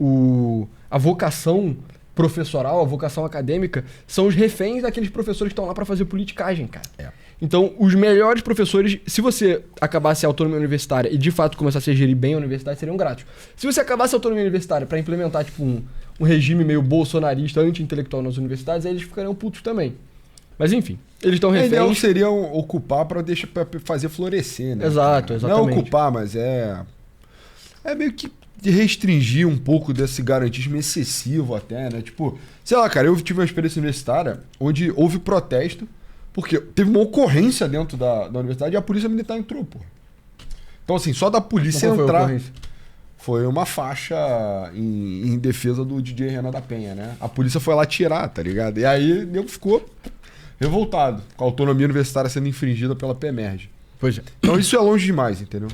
a vocação professoral, a vocação acadêmica, são os reféns daqueles professores que estão lá para fazer politicagem, cara. Então, os melhores professores, se você acabasse a autonomia universitária e de fato começasse a gerir bem a universidade, seriam gratos. Se você acabasse a autonomia universitária para implementar tipo um regime meio bolsonarista, anti-intelectual nas universidades, aí eles ficariam putos também. Mas enfim, eles estão reféns. O ideal seria ocupar para fazer florescer, né? Exato, exatamente. Não é ocupar, mas é meio que de restringir um pouco desse garantismo excessivo até, né? Tipo, sei lá, cara, eu tive uma experiência universitária onde houve protesto, porque teve uma ocorrência dentro da universidade e a polícia militar entrou, pô. Então, assim, só da polícia entrar... Foi uma faixa em defesa do DJ Renan da Penha, né? A polícia foi lá tirar, tá ligado? E aí o nego ficou revoltado com a autonomia universitária sendo infringida pela PEMERG. Pois é. Então isso é longe demais, entendeu?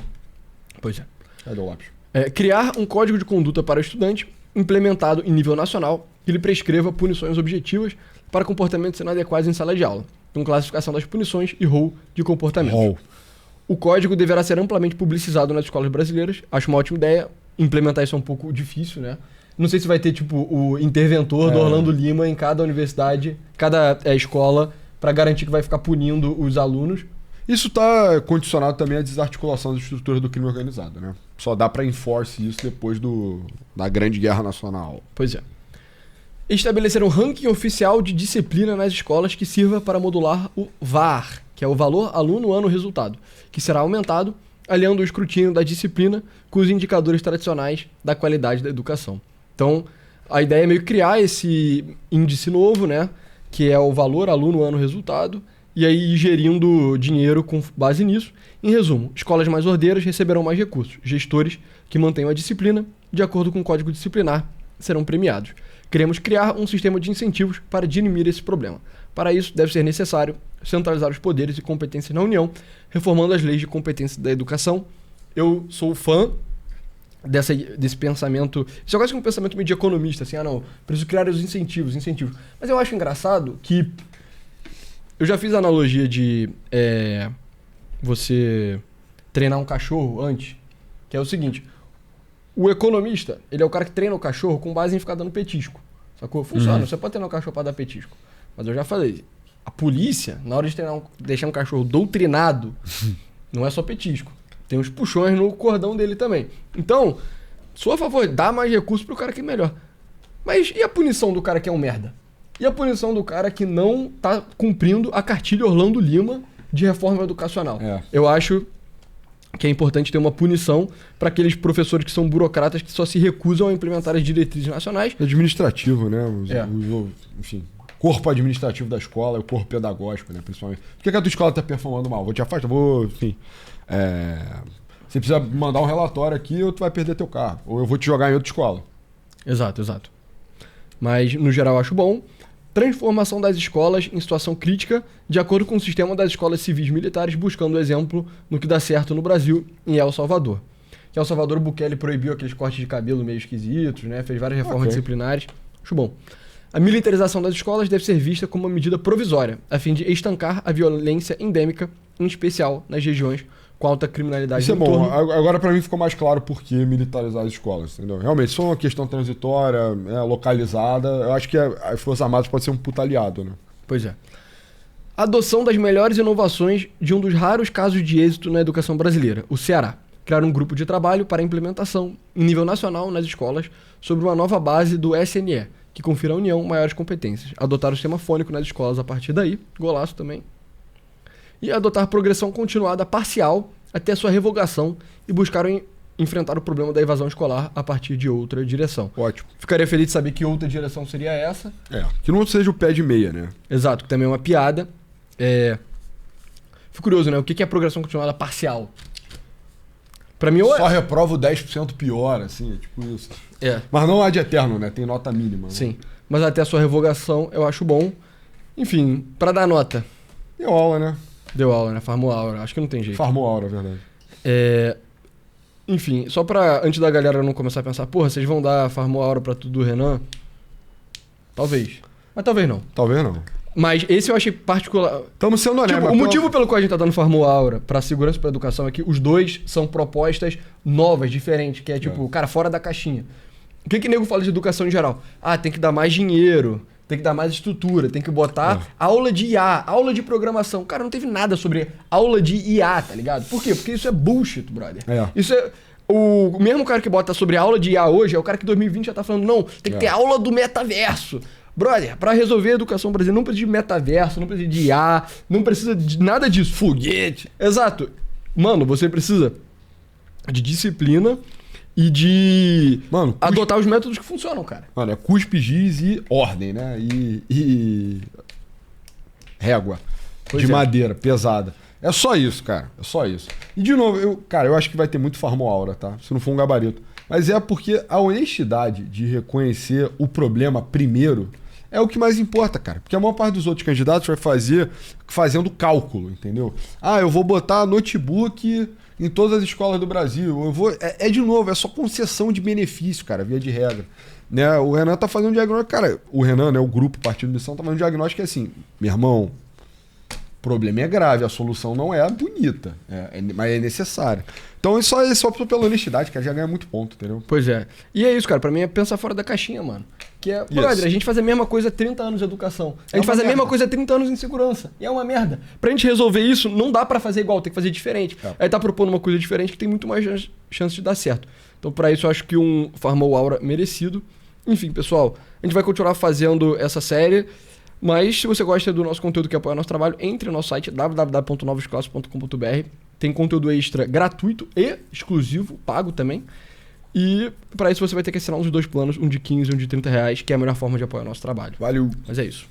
Pois é. Cadê o lápis? Criar um código de conduta para o estudante implementado em nível nacional que lhe prescreva punições objetivas para comportamentos inadequados em sala de aula, com classificação das punições e rol de comportamento. O código deverá ser amplamente publicizado nas escolas brasileiras. Acho uma ótima ideia. Implementar isso é um pouco difícil, né? Não sei se vai ter, tipo, o interventor do Orlando Lima em cada universidade, cada escola, para garantir que vai ficar punindo os alunos. Isso está condicionado também à desarticulação das estruturas do crime organizado, né? Só dá para enforce isso depois da Grande Guerra Nacional. Pois é. Estabelecer um ranking oficial de disciplina nas escolas que sirva para modular o VAR, que é o valor aluno-ano-resultado, que será aumentado aliando o escrutínio da disciplina com os indicadores tradicionais da qualidade da educação. Então, a ideia é meio criar esse índice novo, né, que é o valor aluno-ano-resultado, e aí ir gerindo dinheiro com base nisso. Em resumo, escolas mais ordeiras receberão mais recursos. Gestores que mantenham a disciplina, de acordo com o código disciplinar, serão premiados. Queremos criar um sistema de incentivos para dirimir esse problema. Para isso, deve ser necessário centralizar os poderes e competências na União, reformando as leis de competência da educação. Eu sou fã desse pensamento. Isso é quase que um pensamento meio de economista, assim, não, preciso criar os incentivos. Mas eu acho engraçado que eu já fiz a analogia de você treinar um cachorro antes, que é o seguinte: o economista, ele é o cara que treina o cachorro com base em ficar dando petisco. Sacou? Funciona, você pode treinar o cachorro para dar petisco. Mas eu já falei, a polícia, na hora de deixar um cachorro doutrinado, não é só petisco. Tem uns puxões no cordão dele também. Então, sou a favor, dá mais recursos pro cara que é melhor. Mas e a punição do cara que é um merda? E a punição do cara que não tá cumprindo a cartilha Orlando Lima de reforma educacional? Eu acho que é importante ter uma punição para aqueles professores que são burocratas que só se recusam a implementar as diretrizes nacionais. Administrativo, né? Enfim, corpo administrativo da escola, o corpo pedagógico, né? Principalmente. Por que a tua escola tá performando mal? Vou te afastar, enfim. Você precisa mandar um relatório aqui ou tu vai perder teu carro. Ou eu vou te jogar em outra escola. Exato. Mas, no geral, acho bom. Transformação das escolas em situação crítica, de acordo com o sistema das escolas civis militares, buscando exemplo no que dá certo no Brasil em El Salvador. Em El Salvador, o Bukele proibiu aqueles cortes de cabelo meio esquisitos, né? Fez várias reformas disciplinares. Acho bom. A militarização das escolas deve ser vista como uma medida provisória, a fim de estancar a violência endêmica, em especial nas regiões com alta criminalidade. Isso é bom. Agora pra mim ficou mais claro por que militarizar as escolas, entendeu? Realmente, isso é uma questão transitória, localizada. Eu acho que as Forças Armadas pode ser um puta aliado, né? Pois é. Adoção das melhores inovações de um dos raros casos de êxito na educação brasileira, o Ceará. Criar um grupo de trabalho para a implementação, em nível nacional, nas escolas, sobre uma nova base do SNE, que confira à União maiores competências. Adotar o sistema fônico nas escolas a partir daí, golaço também. E adotar progressão continuada parcial até sua revogação e buscar enfrentar o problema da evasão escolar a partir de outra direção. Ótimo. Ficaria feliz de saber que outra direção seria essa. Que não seja o pé de meia, né? Exato, que também é uma piada. Fico curioso, né? O que é progressão continuada parcial? Pra mim, só reprova o 10% pior, assim, é tipo isso. Mas não há de eterno, né? Tem nota mínima. Sim, né? Mas até a sua revogação eu acho bom. Enfim, pra dar nota. Deu aula, né? Deu aula, né? Farmou aula. Acho que não tem jeito. Farmou aula, é verdade. Enfim, só pra... Antes da galera não começar a pensar, porra, vocês vão dar Farmou aula pra tudo do Renan? Talvez. Mas talvez não. Talvez não. Mas esse eu achei particular... Estamos sendo honestos. Tipo, o motivo pelo qual a gente tá dando Farmou Aura pra segurança e pra educação é que os dois são propostas novas, diferentes, que é tipo, cara, fora da caixinha. O que nego fala de educação em geral? Ah, tem que dar mais dinheiro, tem que dar mais estrutura, tem que botar aula de IA, aula de programação. Cara, não teve nada sobre aula de IA, tá ligado? Por quê? Porque isso é bullshit, brother. Isso é... O mesmo cara que bota sobre aula de IA hoje é o cara que em 2020 já tá falando, não, tem que ter aula do metaverso. Brother, pra resolver a educação brasileira não precisa de metaverso, não precisa de IA, não precisa de nada disso. Foguete. Exato. Mano, você precisa de disciplina e de adotar os métodos que funcionam, cara. Mano, é cuspe, giz e ordem, né? E régua de madeira, pesada. É só isso, cara. É só isso. E de novo, eu acho que vai ter muito Farmou Aura, tá? Se não for um gabarito. Mas é porque a honestidade de reconhecer o problema primeiro é o que mais importa, cara. Porque a maior parte dos outros candidatos vai fazer fazendo cálculo, entendeu? Ah, eu vou botar notebook em todas as escolas do Brasil. Eu vou... de novo, é só concessão de benefício, cara, via de regra. Né? O Renan tá fazendo um diagnóstico. Cara, o Renan, né, o grupo Partido Missão, tá fazendo um diagnóstico que é assim, meu irmão, o problema é grave, a solução não é bonita, mas é necessária. Então isso só pela honestidade, cara, já ganha muito ponto, entendeu? Pois é. E é isso, cara, pra mim é pensar fora da caixinha, mano. Que é, brother, a gente faz a mesma coisa há 30 anos de educação. A gente faz a mesma coisa há 30 anos em segurança. E é uma merda. Pra gente resolver isso, não dá pra fazer igual, tem que fazer diferente. Aí tá propondo uma coisa diferente que tem muito mais chance de dar certo. Então pra isso eu acho que um Farmou Aura merecido. Enfim, pessoal, a gente vai continuar fazendo essa série. Mas se você gosta do nosso conteúdo que apoia o nosso trabalho, entre no nosso site www.novosclasses.com.br. Tem conteúdo extra gratuito e exclusivo, pago também. E para isso você vai ter que assinar uns 2 planos, um de 15 e um de 30 reais, que é a melhor forma de apoiar o nosso trabalho. Valeu! Mas é isso.